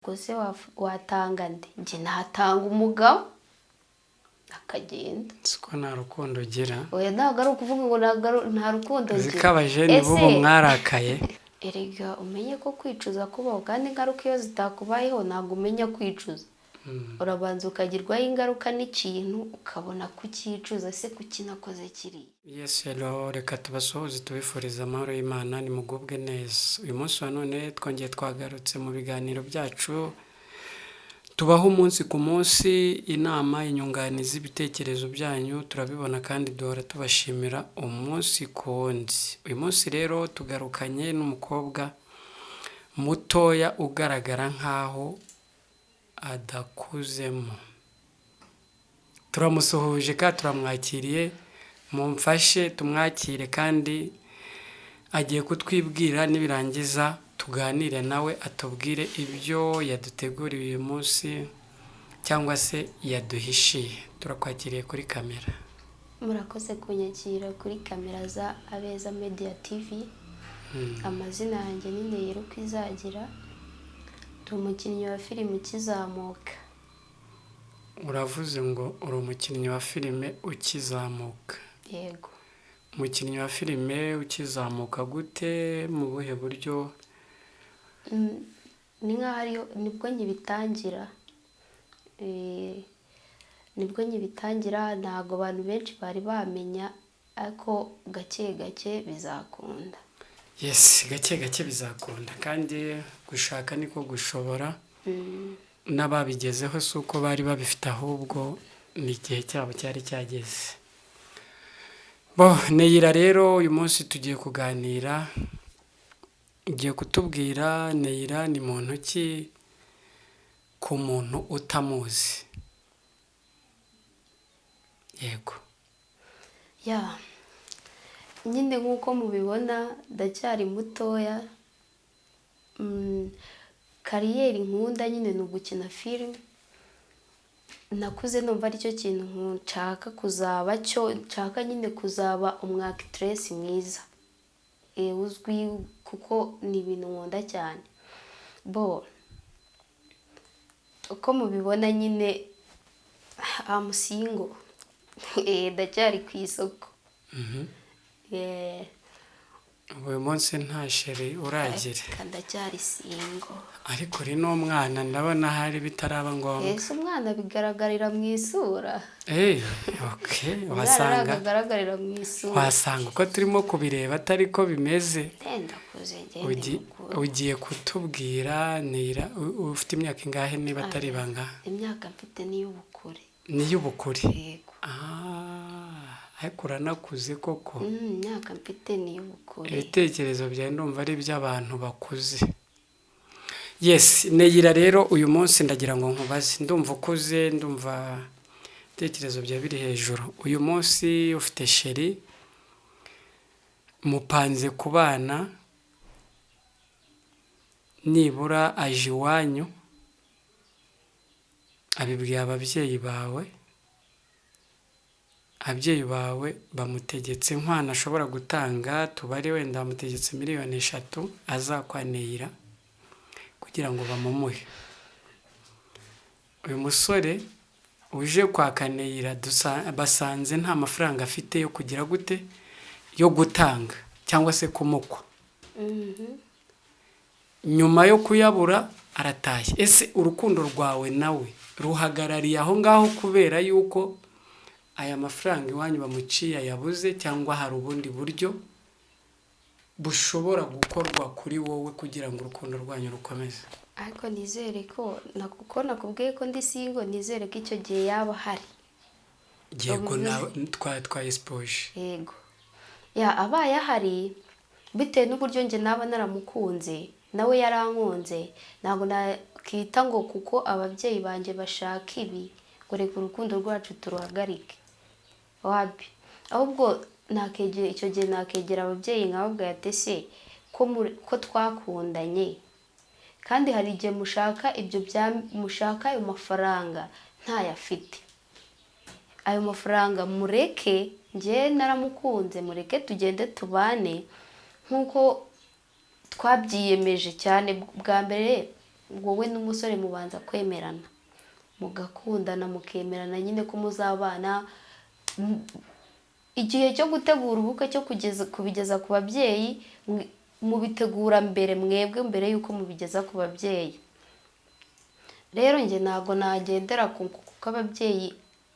ubwo se watanga nde? Njye natanga umugabo akagenda. siko nta rukundo ugira. Oya ntabwo ari ukuvuga ngo nta rukundo ngira. Zikabaje ni bo mwarakaye. Erega umenye ko kwicuza kubaho, kandi ingaruka iyo zitakubayeho ntabwo umenya kwicuza. Urabanza ukagirwaho ingaruka n'ikintu ukabona kucyicuza, se kuki nakoze kiriya. Yes, hello, reka tubasuhuze tubifuriza amahoro y'Imana, nimugubwe neza. Uyu munsi wa none twongeye twagarutse mu biganiro byacu, tubaho umunsi ku munsi inama, inyunganizi, ibitekerezo byanyu turabibona kandi duhora tubashimira umunsi ku wundi. Uyu munsi rero tugarukanye n'umukobwa mutoya ugaragara nkaho adakuzemo. Turamusuhuje kandi turamwakiriye, mumfashe tumwakire kandi agiye kutwibwira, nibirangiza tuganire nawe atubwire ibyo yaduteguriye uyu munsi cyangwa se yaduhishiye. Turakwakiriye kuri kamera. Murakoze kunyakira kuri kamera za Abeza Media TV. Amazina yanjye ni Neyira Ukwizagira, ndi umukinnyi wa filime ukizamuka. Uravuze ngo uri umukinnyi wa filime ukizamuka. Yego. Umukinnyi wa filime ukizamuka gute, mu buhe buryo? Ni nkaho ariyo nibwo nkibitangira. Nibwo nkibitangira, ntabwo abantu benshi bari bamenya, ariko gake gake bizakunda. Yes, gake gake bizakunda, kandi gushaka niko gushobora. N'ababigezeho si uko bari babifite, ahubwo ni igihe cyabo cyari cyageze. Neyira rero uyu munsi tugiye kuganira, ugiye kutubwira Neyira ni muntu ki ku muntu utamuzi. Yego. Ya, nyine nk'uko mubibona ndacyari mutoya. Kariyeri nkunda nyine ni ugukina filime. Nakuze numva aricyo kintu nshaka kuzaba cyo, nshaka nyine kuzaba umwactress mwiza, uzwi, kuko ni ibintu nkunda cyane. Uko mubibona nyine I'm single. Ndacyari ku isoko. Uyu munsi nta sheri uragira. Ndacyari single. Ariko uri n'umwana, ndabona hari bitaraba ngombwa. Ese umwana bigaragarira mu isura. Okay, wasanga mu isura. Wasanga uko turimo kubireba atari ko bimeze. Ugiye kutubwira Neyira, ufite imyaka ingahe niba atari ibanga? Imyaka mfite ni y'ubukure. Ni y'ubukure? Yego. Ariko uranakuze koko. Imyaka mfite ni y'ubukure. Ibitekerezo byawe ndumva ari iby'abantu bakuze. Yes, Neyira rero uyu munsi ndagira ngo nkubaze, ndumva ukuze, ndumva ibitekerezo byawe biri hejuru. Uyu munsi ufite sheri, mupanze ku bana, nibura aje iwanyu, abibwiye ababyeyi bawe, ababyeyi bawe bamutegetse inkwano ashobora gutanga, tubare wenda bamutegetse 3,000,000 azakwa Neyira kugira ngo bamumuhe. Uyu musore uje kwaka Neyira basanze nta mafaranga afite yo kugira gute, yo gutanga cyangwa se kumukwa. Nyuma yo kuyabura arataye. Ese urukundo rwawe nawe ruhagarariye aho ngaho kubera yuko aya mafaranga iwanyu bamuciye yabuze, cyangwa hari ubundi buryo bushobora gukorwa kuri wowe kugira ngo urukundo rwanyu rukomeze? Ariko nizere ko nakubwiye ko ndi single, nizere ko icyo gihe yaba hari. Yego, twayespoje. Yego. Ya, abaye ahari bitewe n'uburyo nge naba naramukunze, nawe yarankunze, ntabwo nakita ngo kuko ababyeyi banje bashaka ibi ngo reka urukundo rwacu turuhagarike. Wabi. Ahubwo icyo gihe nakegera ababyeyi nkababwira ati se ko twakundanye, kandi hari igihe mushaka ayo mafaranga ntayafite. Ayo mafaranga mureke, nge naramukunze, mureke tugende tubane nk'uko twabyiyemeje cyane. Bwa mbere wowe n'umusore mubanza kwemerana, mugakundana, mukemerana nyine ko muzabana. Igihe cyo gutegura ubukwe, cyo kubigeza ku babyeyi, mubitegura mbere y'uko mubigeza ku babyeyi. Rero njye ntabwo nagendera kuko ababyeyi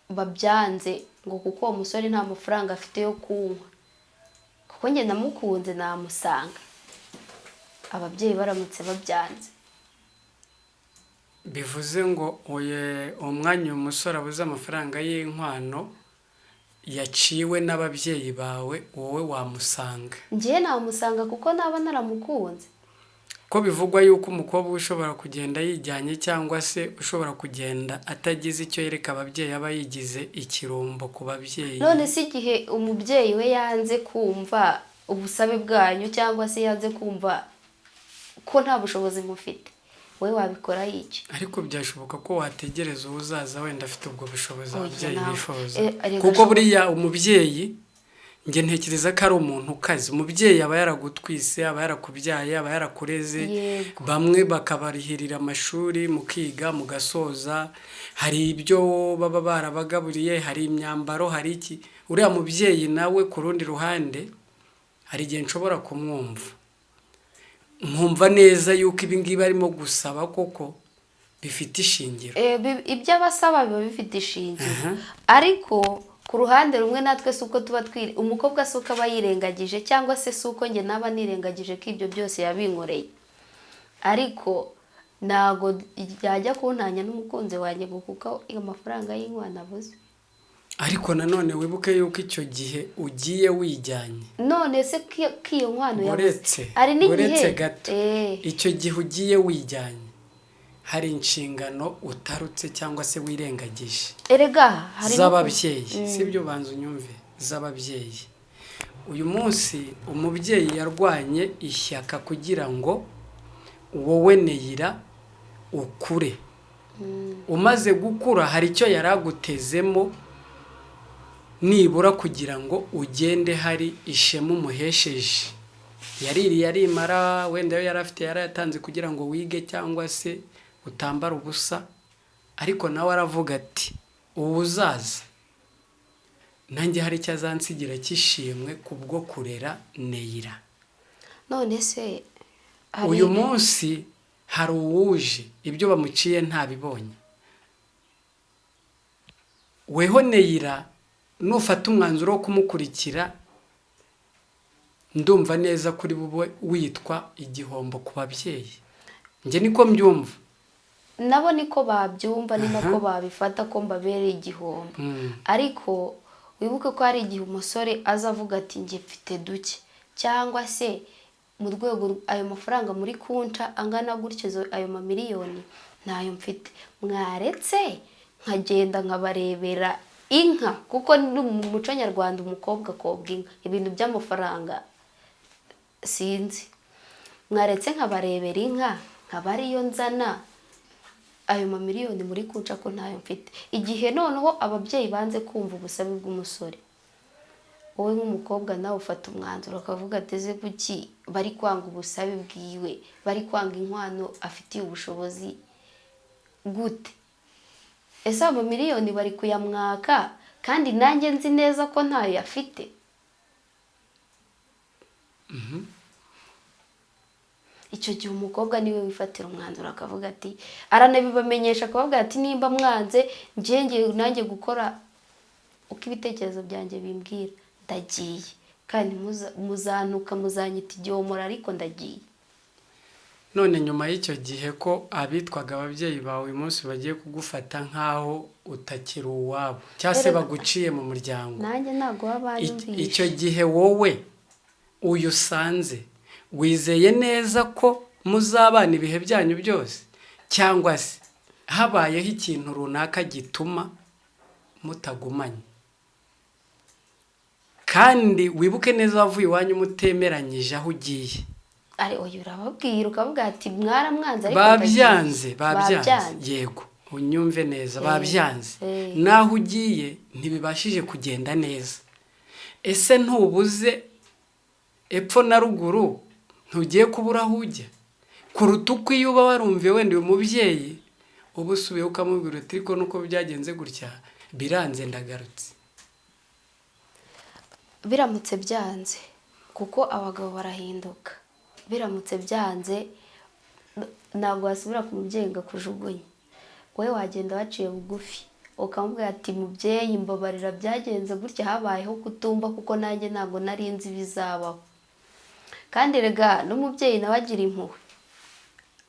babyanze, ngo kuko uwo musore nta mafaranga afite yo kunywa, kuko njye namukunze namusanga, ababyeyi baramutse babyanze. bivuze ngo umwanya uyu musore abuze amafaranga y'inkwano yaciwe n'ababyeyi bawe, wowe wamusanga? Njye namusanga kuko naba naramukunze. ko bivugwa yuko umukobwa ushobora kugenda yijyanye cyangwa se ushobora kugenda atagize icyo yereka ababyeyi aba yigize ikirumbo ku babyeyi. None si igihe umubyeyi we yanze kumva ubusabe bwanyu, cyangwa se yanze kumva ko nta bushobozi mufite, we wabikora iki? Ariko byashoboka ko wategereza uzaza wenda afite ubwo bushobozi ababyeyi bifuza, kuko kuko buriya umubyeyi njye ntekereza ko ari umuntu ukaze. Umubyeyi aba yaragutwise, aba yarakubyaye, aba yarakureze, bamwe bakabarihirira amashuri mukiga mugasoza, hari ibyo baba barabagaburiye, hari imyambaro, hari iki. Uriya mubyeyi nawe ku rundi ruhande hari igihe nshobora kumwumva, nkumva neza yuko ibi ngibi arimo gusaba koko bifite ishingiro. Ibyo abasaba biba bifite ishingiro, ariko ku ruhande rumwe natwe si uko tuba umukobwa si uko aba yirengagije, cyangwa se si uko njye naba nirengagije ko ibyo byose yabinkoreye, ariko ntago yajya kuntanya n'umukunzi wanjye kuko iyo mafaranga y'inkwano abuze. Ariko nanone wibuke yuko icyo gihe ugiye wijyanye, none se ko iyo nkwano yabuze, uretse gato, icyo gihe ugiye wijyanye hari inshingano utarutse cyangwa se wirengagije z'ababyeyi, sibyo? Banza unyumve, z'ababyeyi. Uyu munsi umubyeyi yarwanye ishyaka kugira ngo wowe Neyira ukure. Umaze gukura hari icyo yaragutezemo, nibura kugira ngo ugende hari ishema umuhesheje. Yaririye arimara, wenda yo yarafite yaratanze kugira ngo wige cyangwa se utambara ubusa, ariko nawe aravuga ati ubu uzaza nanjye hari icyo azansigira cy'ishimwe kubwo kurera Neyira. None se uyu munsi hari uwuje ibyo bamuciye ntabibonye. Weho Neyira nufata umwanzuro wo kumukurikira, ndumva neza kuri bube witwa igihombo ku babyeyi. Njye niko mbyumva, nabo niko babyumva, ni nako babifata ko mbabereye igihombo. Ariko wibuke ko hari igihe umusore azavuga ati njye mfite duke, cyangwa se mu rwego ayo mafaranga muri kunta angana gutyo, ayo mamiliyoni ntayo mfite, mwaretse nkagenda nkabarebera inka, kuko mu muco nyarwanda umukobwa akobwa inka. Ibintu by'amafaranga sinzi, mwaretse nkabarebera inka, nkaba ariyo nzana ayo mamiliyoni muri kunca ko ntayo mfite. Igihe noneho ababyeyi banze kumva ubusabe bw'umusore, wowe nk'umukobwa nawe ufata umwanzuro ukavuga ati ese kuki bari kwanga ubusabe bwiwe, bari kwanga inkwano afitiye ubushobozi gute? Ese amamiliyoni bari kuyamwaka kandi nanjye nzi neza ko ntayo afite? Icyo gihe umukobwa niwe wifatira umwanzuro akavuga ati, aranabibamenyesha akavuga ati nimba mwanze njye nanjye gukora uko ibitekerezo byanjye bimbwira, ndagiye, kandi muzanuka muzanyita igihomora, ariko ndagiye. None nyuma y'icyo gihe ko abitwaga ababyeyi bawe uyu munsi bagiye kugufata nk'aho utakiri uwabo, cyangwa se baguciye mu muryango, nanjye ntabwo baba banyumvishe. Icyo gihe wowe uyu usanze wizeye neza ko muzabana ibihe byanyu byose, cyangwa se habayeho ikintu runaka gituma mutagumanye? Kandi wibuke neza wavuye iwanyu mutemeranyije aho ugiye. Uyu urababwira ukavuga ati mwaramwanze, ariko babyanze. Yego, unyumve neza, babyanze. Naho ugiye ntibibashije kugenda neza. Ese ntubuze epfo na ruguru, ntugiye kubura aho ujya? kuruta uko iyo uba warumviye wenda uyu mubyeyi uba usubiyeho ukamubwira uti ariko nuko byagenze gutya biranze ndagarutse. biramutse byanze kuko abagabo barahinduka, biramutse byanze ntabwo wasubira ku mubyeyi ngo akujugunye, wowe wagenda waciye bugufi ukamubwira ati mubyeyi mbabarira byagenze gutya, habayeho kutumva kuko nanjye ntabwo nari nzi bizabaho. kandi rega n'umubyeyi nawe agira impuhwe,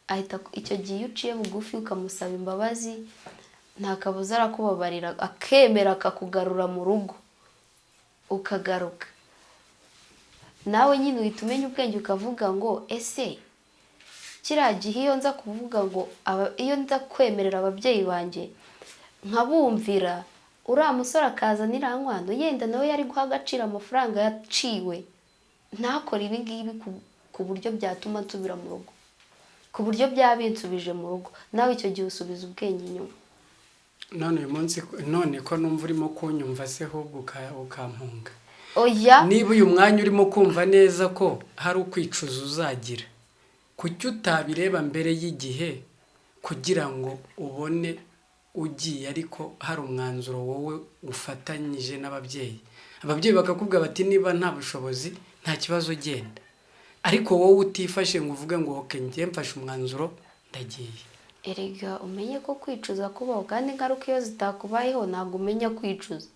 ahita icyo gihe iyo uciye bugufi ukamusaba imbabazi nta kabuza arakubabarira akemera akakugarura mu rugo ukagaruka. nawe nyine uhita umenya ubwenge ukavuga ngo ese kiriya gihe iyo nza kuvuga ngo iyo nza kwemerera ababyeyi banjye nkabumvira, uriya musore akazanira nkwano yenda nawe yari guha agaciro amafaranga yaciwe, ntakore ibi ngibi ku buryo byatuma nsubira mu rugo, ku buryo byabinsubije mu rugo. nawe icyo gihe usubiza ubwenge inyuma. none uyu munsi none ko numva urimo kunyumva se ahubwo ukampunga. oya, niba uyu mwanya urimo kumva neza ko hari ukwicuza uzagira, kuki utabireba mbere y'igihe kugira ngo ubone ugiye ariko hari umwanzuro wowe ufatanyije n'ababyeyi? ababyeyi bakakubwira bati niba nta bushobozi nta kibazo genda, ariko wowe utifashe ngo uvuge ngo oke njye mfashe umwanzuro ndagiye. erega umenye ko kwicuza kubaho, kandi ingaruka iyo zitakubayeho ntabwo umenya kwicuza.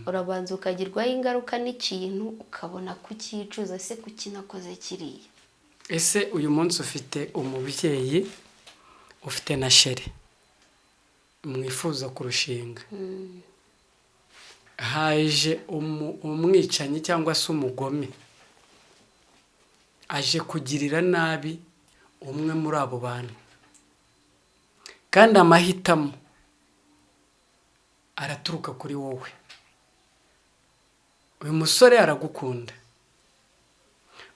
urabanza ukagirwaho ingaruka n'ikintu ukabona kucyicuza, se kuki nakoze kiriya. ese uyu munsi ufite umubyeyi, ufite na shere mwifuza kurushinga, haje umwicanyi cyangwa se umugome aje kugirira nabi umwe muri abo bantu, kandi amahitamo araturuka kuri wowe. uyu musore aragukunda,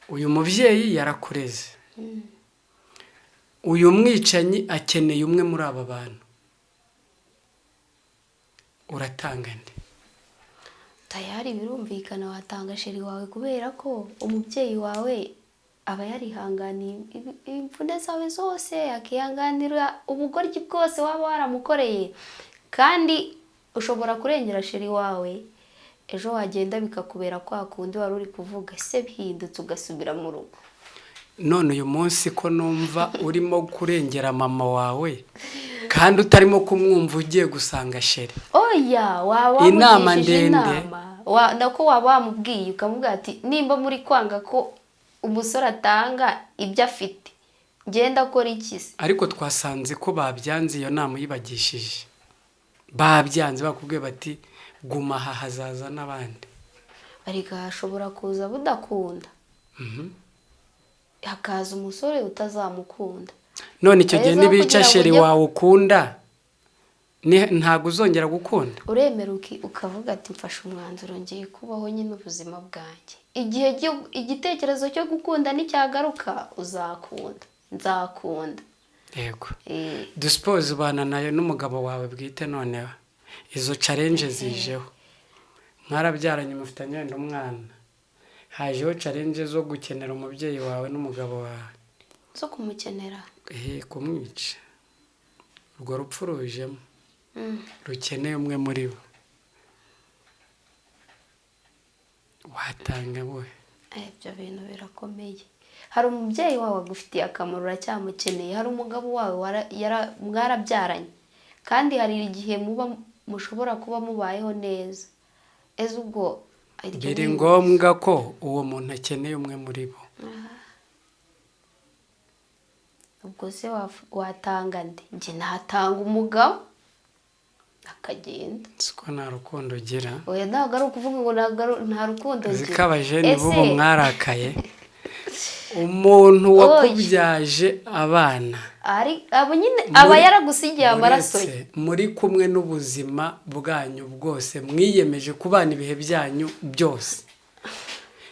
uyu mubyeyi yarakureze, uyu mwicanyi akeneye umwe muri aba bantu, uratanga nde? tayari birumvikana watanga sheri wawe, kubera ko umubyeyi wawe aba yarihanganiye imvune zawe zose, akihanganira ubugoryi bwose waba waramukoreye, kandi ushobora kurengera sheri wawe, ejo wagenda bikakubera kwa kundi wari uri kuvuga se bihindutse ugasubira mu rugo. none uyu munsi ko numva urimo kurengera mama wawe kandi utarimo kumwumva ugiye gusanga sheri, oya waba inama ndende nako waba wamubwiye ukamubwira ati nimba muri kwanga ko umusore atanga ibyo afite ngenda akora iki se. ariko twasanze ko babyanze, iyo nama yibagishije babyanze, bakubwiye bati guma aha hazaza n'abandi. ariko hashobora kuza budakunda, hakaza umusore utazamukunda. none icyo gihe nibica sheri wawe ukunda ntabwo uzongera gukunda. uremera ukavuga ati mfashe umwanzuro ngiye kubaho nyine ubuzima bwanjye, igihe igitekerezo cyo gukunda nicyagaruka uzakunda, nzakunda. yego, dusipoze ubana nayo n'umugabo wawe bwite, noneho izo challenge zijeho, mwarabyaranye mufitanye wenda umwana, hajeho challenge zo gukenera umubyeyi wawe n'umugabo wawe, zo kumukenera, kumwica. urwo rupfu rujemo rukeneye umwe muri bo, watanga we. ibyo bintu birakomeye. hari umubyeyi wawe agufitiye akamaro uracyamukeneye, hari umugabo wawe mwarabyaranye, kandi hari igihe mushobora kuba mubayeho neza, ese ubwo biri ngombwa ko uwo muntu akeneye umwe muri bo. ubwo se watanga nde? njye natanga umugabo akagenda. siko nta rukundo ugira. oya ntabwo ari ukuvuga ngo nta rukundo ngira. zikabajene bubo mwarakaye umuntu wakubyaje abana abo nyine aba yaragusigiye amaraso ye, muri kumwe n'ubuzima bwanyu bwose, mwiyemeje kubana ibihe byanyu byose.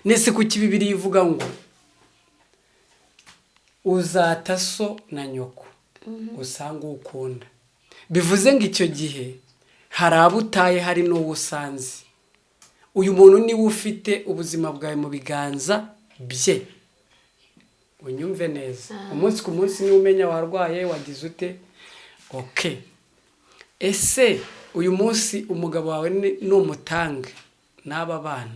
nese kuki Bibiliya ivuga ngo uzata so na nyoko usanga ukunda, bivuze ngo icyo gihe hari abo utaye, hari n'uwo usanze. uyu muntu niwe ufite ubuzima bwawe mu biganza bye, unyumve neza. Umunsi ku munsi niwe umenya warwaye wagize ute. Okay, ese uyu munsi umugabo wawe numutanga n'aba bana,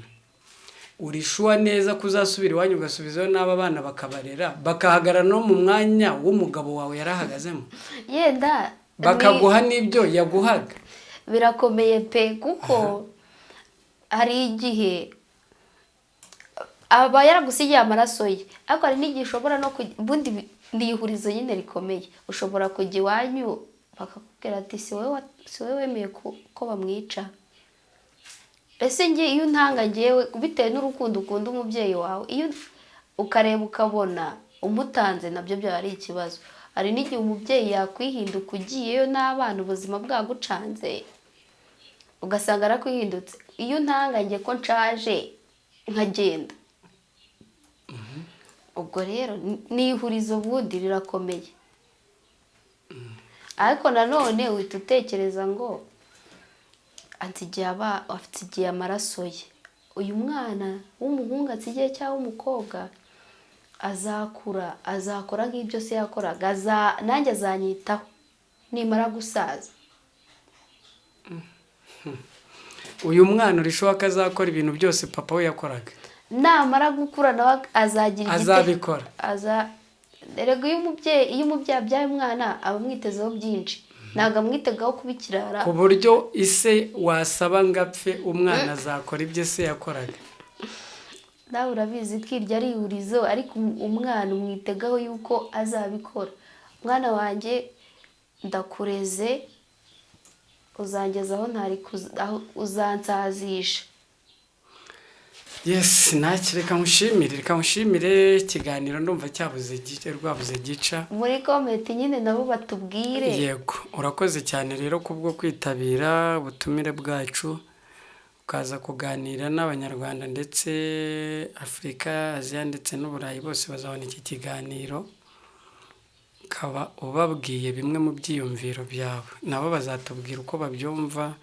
urishuwa neza kuzasubira iwanyu ugasubizayo n'aba bana bakabarera bakahagara no mu mwanya w'umugabo wawe yarahagazemo, yenda bakaguha n'ibyo yaguhaga? birakomeye pe, kuko hari igihe aba yaragusigiye amaraso ye, ariko hari n'igihe ushobora no ubundi ni ihurizo nyine rikomeye, ushobora kujya iwanyu bakakubwira ati si wowe wemeye ko bamwica. Ese njye iyo untanga njyewe bitewe n'urukundo ukunda umubyeyi wawe, iyo ukareba ukabona umutanze nabyo byaba ari ikibazo. Hari n'igihe umubyeyi yakwihinduka ugiyeyo n'abana ubuzima bwagucanze ugasanga arakwihindutse. Iyo untanga njye ko nshaje nkagenda, ubwo rero ni ihurizo ubundi rirakomeye. Ariko nanone uhita utekereza ngo afite amaraso ye, uyu mwana w'umuhungu atsigiye cyangwa umukobwa azakora nk'ibyo se yakoraga, nanjye azanyitaho nimara gusaza. Uyu mwana urishoboka ko azakora ibintu byose papa we yakoraga, namara gukura nawe azabikora. Erega iyo umubyeyi abyaye umwana aba amwitezeho byinshi, ntabwo amwitegaho kuba ikirara, ku buryo ise wasaba ngo apfe umwana azakora ibyo se yakoraga. nawe urabizi ko iryo ari ihurizo, ariko umwana umwitegaho yuko azabikora. Mwana wanjye ndakureze, uzangeza aho uzansazisha. Yes, reka mushimire ikiganiro ndumva rwabuze gica. Muri comment nyine nabo batubwire. Yego, urakoze cyane rero kubwo kwitabira ubutumire bwacu ukaza kuganira n'abanyarwanda ndetse Afurika, Aziya ndetse n'Uburayi bose bazabona iki kiganiro. Ukaba ubabwiye bimwe mu byiyumviro byawe, nabo bazatubwira uko babyumva.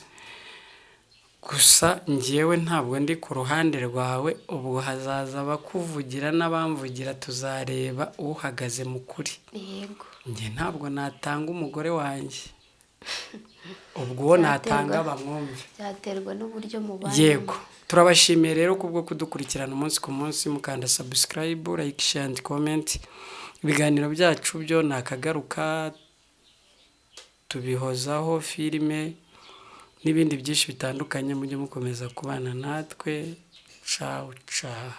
Gusa njyewe ntabwo ndi ku ruhande rwawe, ubu hazaza abakuvugira n'abamvugira, tuzareba uhagaze mu kuri. Yego, njye ntabwo natanga umugore wanjye, ubwo uwo natanga bamwumve, byaterwa n'uburyo mubanye. yego. Turabashimiye rero kubwo kudukurikirana umunsi ku munsi, mukanda subscribe, like, share and comment. Ibiganiro byacu byo nakagaruka, tubihozaho filime n'ibindi byinshi bitandukanye. Mujye mukomeza kubana natwe. Ciao ciao.